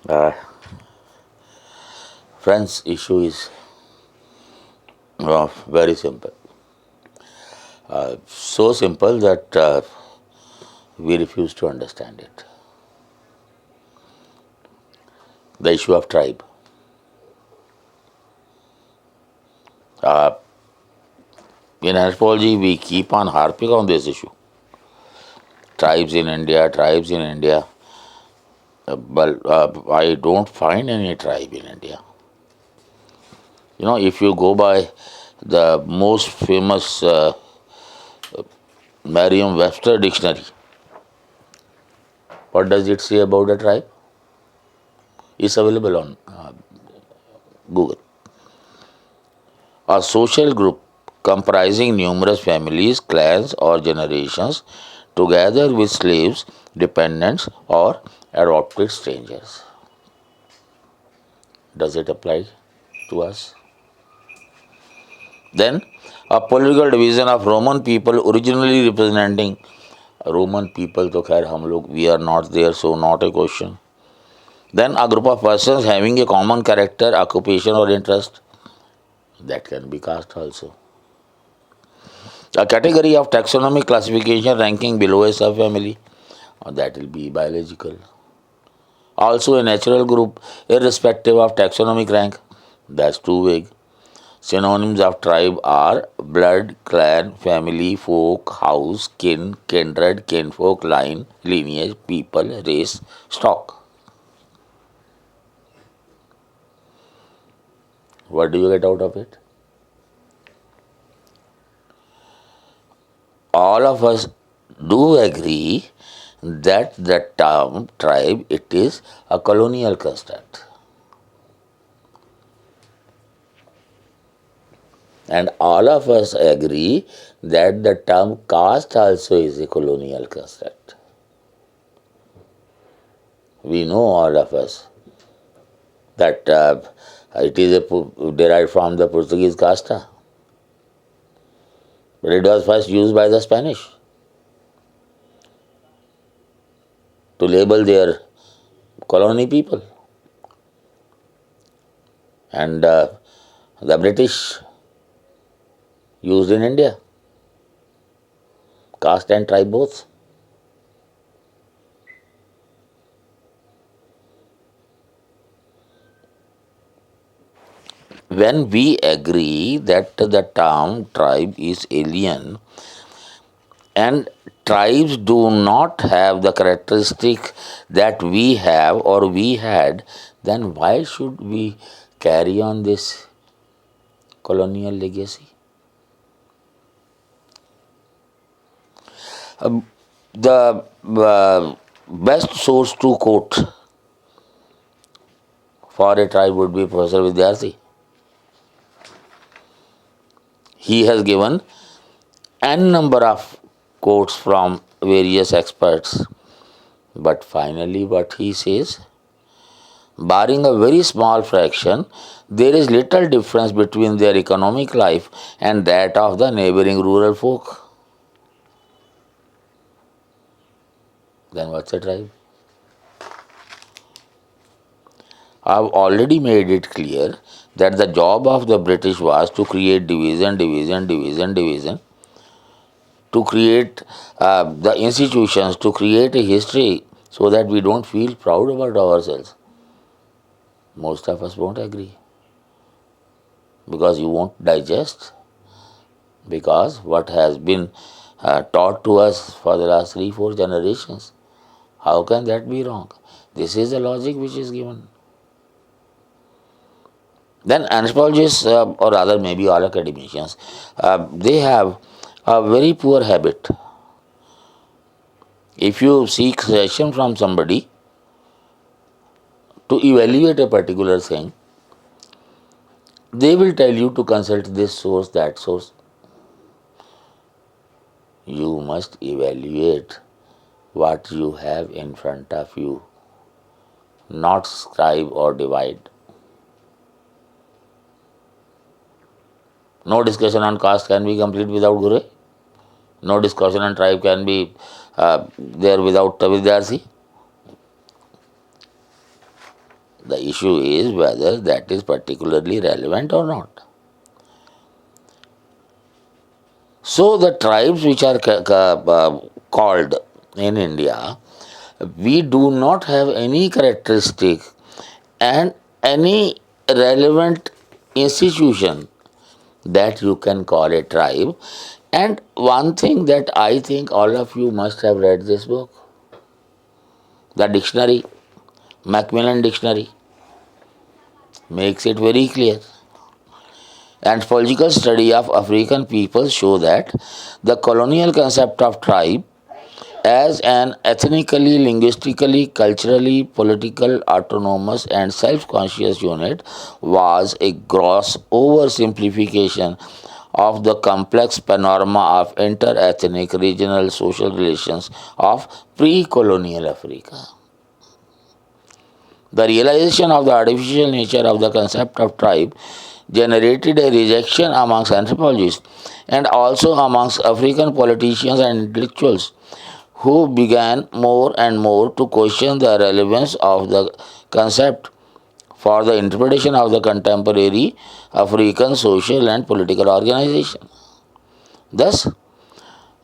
Uh, Friends, issue is very simple. So simple that we refuse to understand it. The issue of tribe. Uh, in anthropology, we keep on harping on this issue. Tribes in India, tribes in India. But I don't find any tribe in India. If you go by the most famous Merriam-Webster dictionary, what does it say about a tribe? It's available on Google. A social group comprising numerous families, clans, or generations, together with slaves, dependents, or adopted strangers. Does it apply to us? Then, a political division of Roman people originally representing Roman people, तो खैर हम लोग we are not there, so not a question. Then a group of persons having a common character, occupation, or interest, that can be caste also. A category of taxonomic classification ranking below a subfamily, that will be biological. Also a natural group irrespective of taxonomic rank, that's too vague. Synonyms of tribe are blood, clan, family, folk, house, kin, kindred, kinfolk, line, lineage, people, race, stock. What do you get out of it? All of us do agree that the term tribe, it is a colonial construct. And all of us agree that the term caste also is a colonial construct. We know, all of us, that it is derived from the Portuguese casta. But it was first used by the Spanish to label their colony people. And the British used in India, caste and tribe both. When we agree that the term tribe is alien and tribes do not have the characteristic that we have or we had, then why should we carry on this colonial legacy? The best source to quote for a tribe would be Professor Vidyarthi. He has given n number of quotes from various experts, but finally, what he says, barring a very small fraction, there is little difference between their economic life and that of the neighboring rural folk. Then what's a tribe? I've already made it clear that the job of the British was to create division, to create the institutions, to create a history so that we don't feel proud about ourselves. Most of us won't agree because you won't digest, because what has been taught to us for the last 3-4 generations. How can that be wrong? This is the logic which is given. Then anthropologists, or rather maybe all academicians, they have a very poor habit. If you seek suggestion from somebody to evaluate a particular thing, they will tell you to consult this source, that source. You must evaluate what you have in front of you, not scribe or divide. No discussion on caste can be complete without Guru. No discussion on tribe can be there without Vidyarthi. The issue is whether that is particularly relevant or not. So the tribes which are called in India, we do not have any characteristic and any relevant institution that you can call a tribe. And one thing that I think all of you must have read this book, the dictionary, Macmillan Dictionary, makes it very clear. Anthropological study of African peoples show that the colonial concept of tribe as an ethnically, linguistically, culturally, political, autonomous and self-conscious unit was a gross oversimplification of the complex panorama of inter-ethnic regional social relations of pre-colonial Africa. The realization of the artificial nature of the concept of tribe generated a rejection amongst anthropologists and also amongst African politicians and intellectuals who began more and more to question the relevance of the concept for the interpretation of the contemporary African social and political organization. Thus,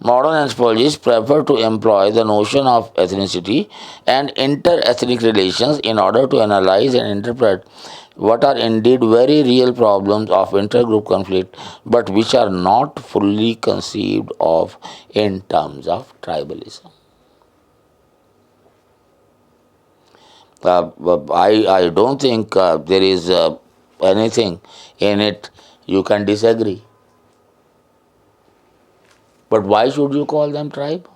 modern anthropologists prefer to employ the notion of ethnicity and inter-ethnic relations in order to analyze and interpret what are indeed very real problems of intergroup conflict, but which are not fully conceived of in terms of tribalism. I don't think there is anything in it you can disagree. But why should you call them tribe?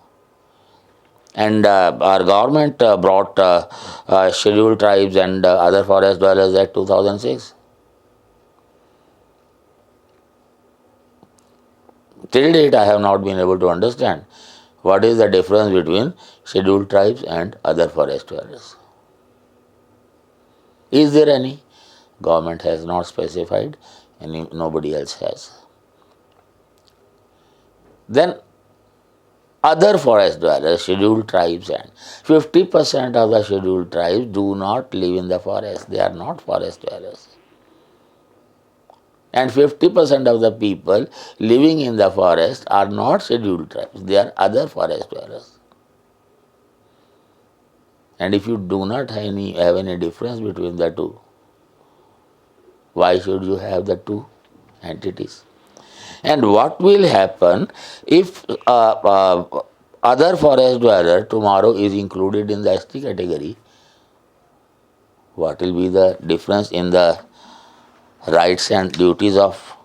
And our government brought scheduled tribes and other forest dwellers Act 2006. Till date, I have not been able to understand what is the difference between scheduled tribes and other forest dwellers. Is there any? Government has not specified, and nobody else has. Then other forest dwellers, scheduled tribes, and 50% of the scheduled tribes do not live in the forest. They are not forest dwellers. And 50% of the people living in the forest are not scheduled tribes. They are other forest dwellers. And if you do not have any difference between the two, why should you have the two entities? And what will happen if other forest dweller tomorrow is included in the ST category? What will be the difference in the rights and duties of?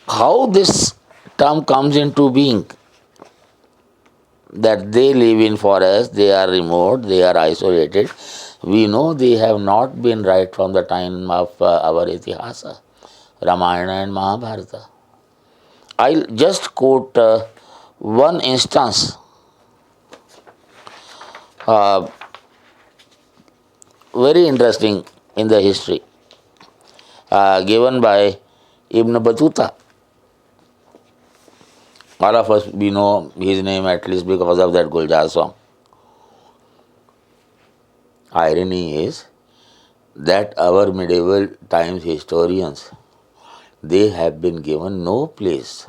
How this term comes into being? That they live in forest, they are remote, they are isolated. We know they have not been right from the time of our Itihasa, Ramayana and Mahabharata. I'll just quote one instance very interesting in the history given by Ibn Battuta. All of us, we know his name at least because of that Guljar song. Irony is that our medieval times historians, they have been given no place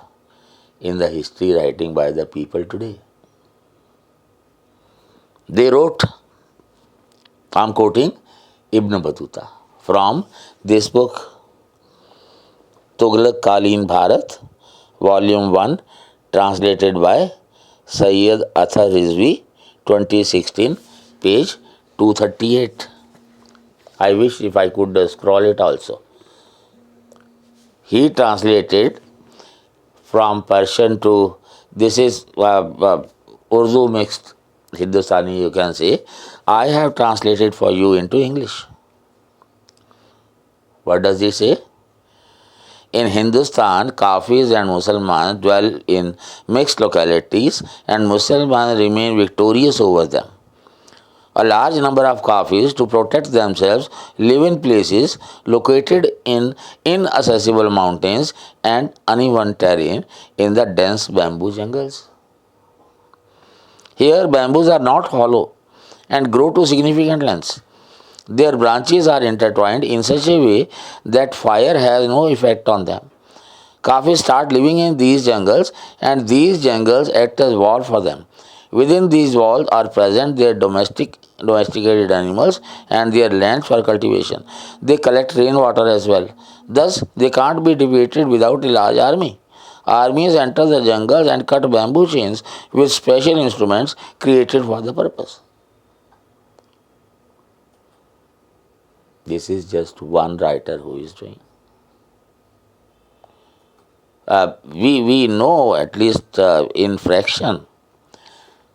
in the history writing by the people today. They wrote, I am quoting Ibn Battuta from this book, Tughlaq Kaleen Bharat, Volume 1, translated by Sayyid Athar Rizvi, 2016, page 238. I wish if I could scroll it also. He translated from Persian to, this is Urdu mixed Hindustani, you can say. I have translated for you into English. What does he say? In Hindustan, Kafis and Muslims dwell in mixed localities and Muslims remain victorious over them. A large number of Kafis, to protect themselves, live in places located in inaccessible mountains and uneven terrain in the dense bamboo jungles. Here bamboos are not hollow and grow to significant lengths. Their branches are intertwined in such a way that fire has no effect on them. Kafis start living in these jungles, and these jungles act as wall for them. Within these walls are present their domesticated animals and their lands for cultivation. They collect rainwater as well. Thus, they can't be defeated without a large army. Armies enter the jungles and cut bamboo chains with special instruments created for the purpose. This is just one writer who is doing. We know at least in fraction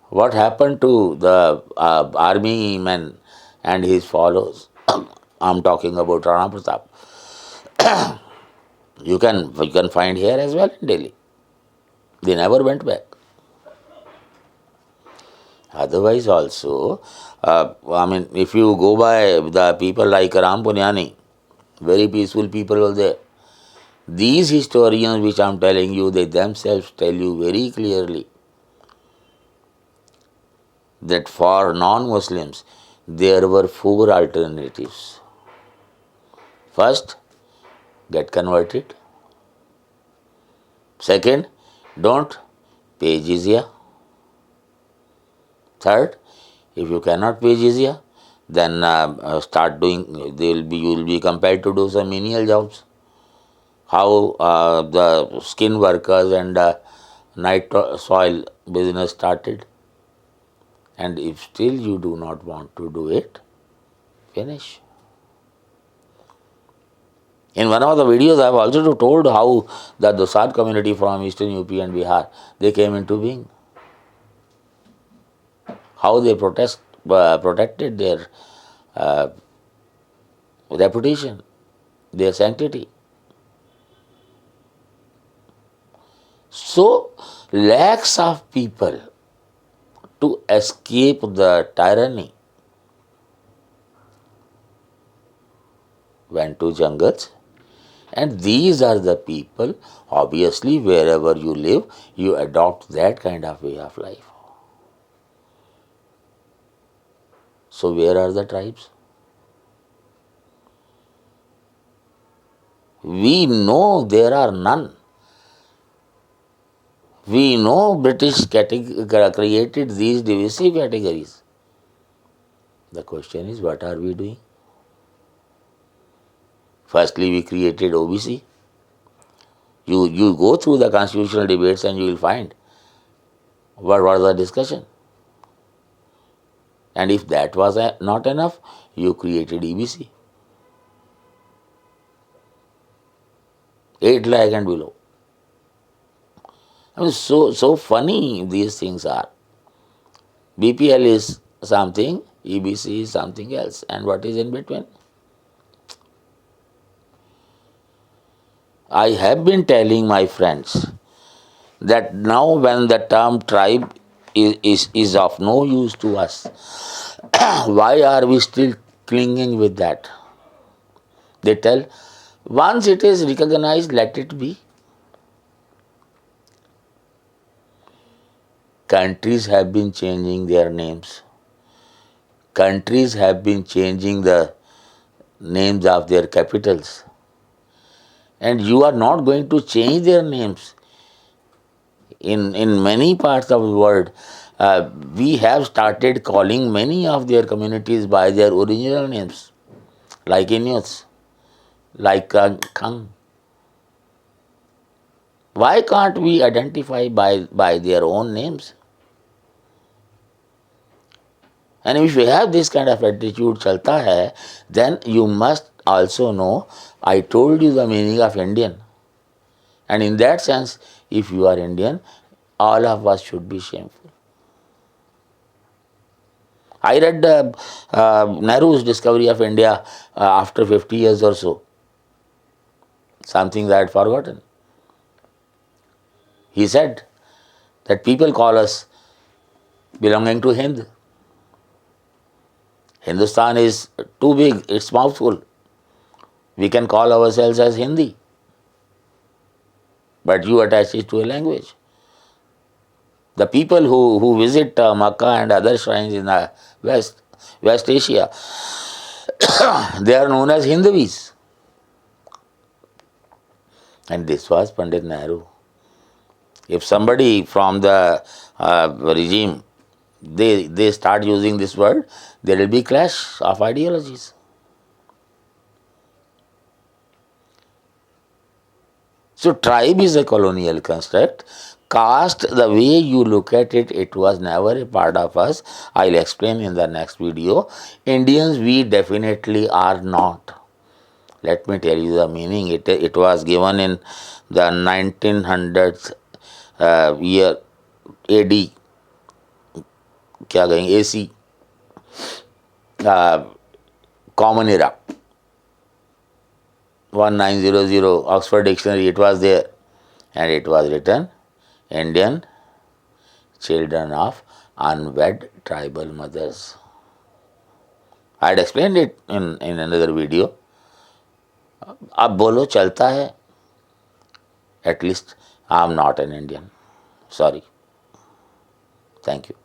what happened to the army men and his followers. I'm talking about Rana Pratap. You can find here as well in Delhi. They never went back. Otherwise also, if you go by the people like Ram Punyani, very peaceful people were there. These historians which I am telling you, they themselves tell you very clearly that for non-Muslims, there were four alternatives. First, get converted. Second, don't pay jizya. Third, if you cannot pay jizya, then start doing. You will be compelled to do some menial jobs. How the skin workers and night soil business started. And if still you do not want to do it, finish. In one of the videos, I have also told how the Dosad community from Eastern UP and Bihar, they came into being. How they protected their reputation, their sanctity. So, lakhs of people to escape the tyranny went to jungles, and these are the people, obviously wherever you live, you adopt that kind of way of life. So where are the tribes? We know there are none. We know British created these divisive categories. The question is, what are we doing? Firstly, we created OBC. You go through the constitutional debates and you will find what was the discussion. And if that was not enough, you created EBC. 8 lakh and below. So funny these things are. BPL is something, EBC is something else. And what is in between? I have been telling my friends that now when the term tribe is of no use to us, why are we still clinging with that? They tell, once it is recognized, let it be. Countries have been changing their names. Countries have been changing the names of their capitals. And you are not going to change their names. In many parts of the world, we have started calling many of their communities by their original names, like Inuits, like Khang. Why can't we identify by their own names? And if you have this kind of attitude chalta hai, then you must also know, I told you the meaning of Indian. And in that sense, if you are Indian, all of us should be shameful. I read Nehru's discovery of India after 50 years or so. Something that I had forgotten. He said that people call us belonging to Hind. Hindustan is too big, it's mouthful. We can call ourselves as Hindi. But you attach it to a language. The people who visit Makkah and other shrines in West Asia, they are known as Hindus. And this was Pandit Nehru. If somebody from the regime, they start using this word, there will be clash of ideologies. So tribe is a colonial construct. Caste, the way you look at it, it was never a part of us. I'll explain in the next video. Indians, we definitely are not. Let me tell you the meaning. It was given in the 1900s year AD, क्या कहेंगे, AC, common era, 1900 Oxford Dictionary, it was there, and it was written, Indian children of unwed tribal mothers. I had explained it in another video. अब बोलो चलता है, at least I am not an Indian. Sorry. Thank you.